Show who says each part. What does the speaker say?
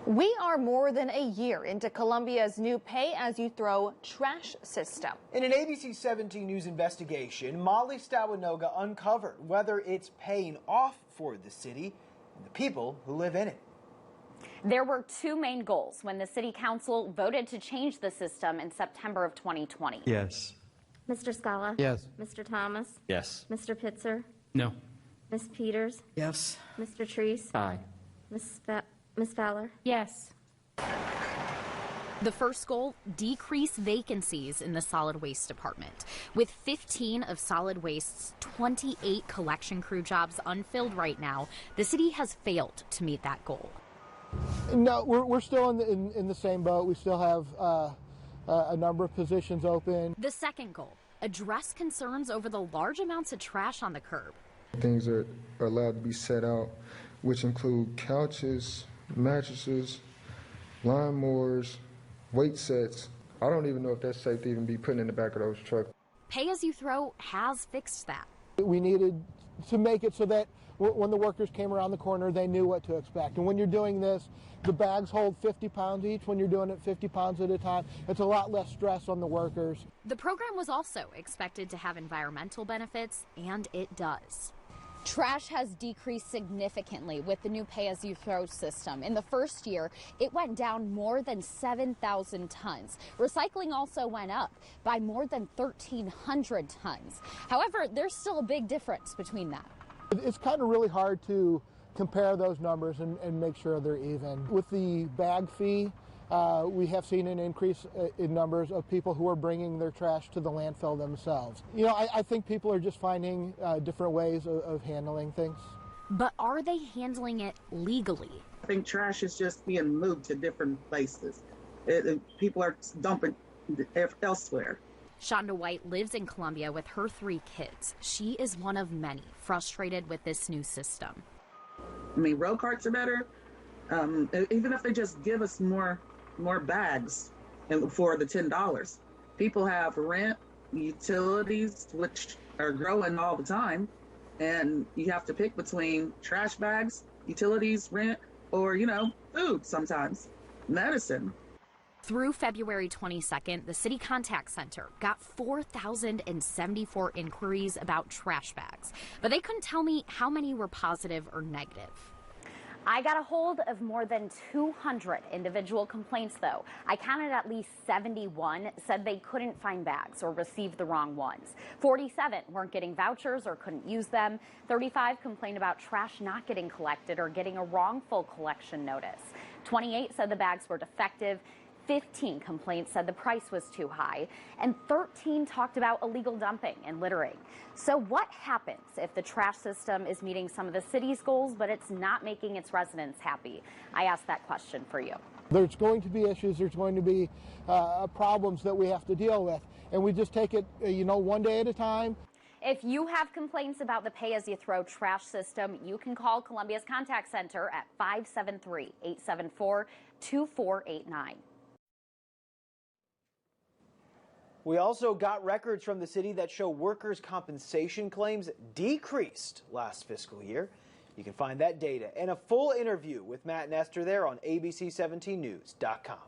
Speaker 1: We are more than a year into Columbia's new pay-as-you-throw trash system.
Speaker 2: In an ABC 17 News investigation, Molly Stawanoga uncovered whether it's paying off for the city and the people who live in it.
Speaker 3: There were two main goals when the City Council voted to change the system in September of 2020.
Speaker 4: Yes.
Speaker 5: Mr. Scala?
Speaker 4: Yes.
Speaker 5: Mr. Thomas?
Speaker 4: Yes.
Speaker 5: Mr. Pitzer?
Speaker 4: No.
Speaker 5: Ms. Peters?
Speaker 4: Yes.
Speaker 5: Mr. Treese?
Speaker 4: Aye.
Speaker 5: Ms. Fowler?
Speaker 3: Yes. The first goal, decrease vacancies in the solid waste department. With 15 of solid waste's 28 collection crew jobs unfilled right now, the city has failed to meet that goal.
Speaker 6: No, we're still in the same boat. We still have a number of positions open.
Speaker 3: The second goal, address concerns over the large amounts of trash on the curb.
Speaker 7: Things are allowed to be set out, which include couches, mattresses, lawnmowers, weight sets. I don't even know if that's safe to even be put in the back of those trucks.
Speaker 3: Pay as you throw has fixed that.
Speaker 6: We needed to make it so that when the workers came around the corner, they knew what to expect. And when you're doing this, the bags hold 50 pounds each. When you're doing it 50 pounds at a time, it's a lot less stress on the workers.
Speaker 3: The program was also expected to have environmental benefits, and it does.
Speaker 8: Trash has decreased significantly with the new pay-as-you-throw system. In the first year, it went down more than 7,000 tons. Recycling also went up by more than 1,300 tons. However, there's still a big difference between that.
Speaker 6: It's kind of really hard to compare those numbers and make sure they're even. With the bag fee, we have seen an increase in numbers of people who are bringing their trash to the landfill themselves. You know, I think people are just finding different ways of handling things.
Speaker 3: But are they handling it legally?
Speaker 9: I think trash is just being moved to different places. People are dumping elsewhere.
Speaker 3: Shonda White lives in Columbia with her 3 kids. She is one of many frustrated with this new system.
Speaker 9: I mean, road carts are better. Even if they just give us more bags for the $10. People have rent, utilities, which are growing all the time, and you have to pick between trash bags, utilities, rent, or, food sometimes, medicine.
Speaker 3: Through February 22nd, the City Contact Center got 4,074 inquiries about trash bags, but they couldn't tell me how many were positive or negative. I got a hold of more than 200 individual complaints, though. I counted at least 71 said they couldn't find bags or received the wrong ones. 47 weren't getting vouchers or couldn't use them. 35 complained about trash not getting collected or getting a wrongful collection notice. 28 said the bags were defective. 15 complaints said the price was too high, and 13 talked about illegal dumping and littering. So what happens if the trash system is meeting some of the city's goals, but it's not making its residents happy? I asked that question for you.
Speaker 6: There's going to be issues, there's going to be problems that we have to deal with, and we just take it, one day at a time.
Speaker 3: If you have complaints about the pay-as-you-throw trash system, you can call Columbia's Contact Center at 573-874-2489.
Speaker 2: We also got records from the city that show workers' compensation claims decreased last fiscal year. You can find that data and a full interview with Matt Nestor there on ABC17News.com.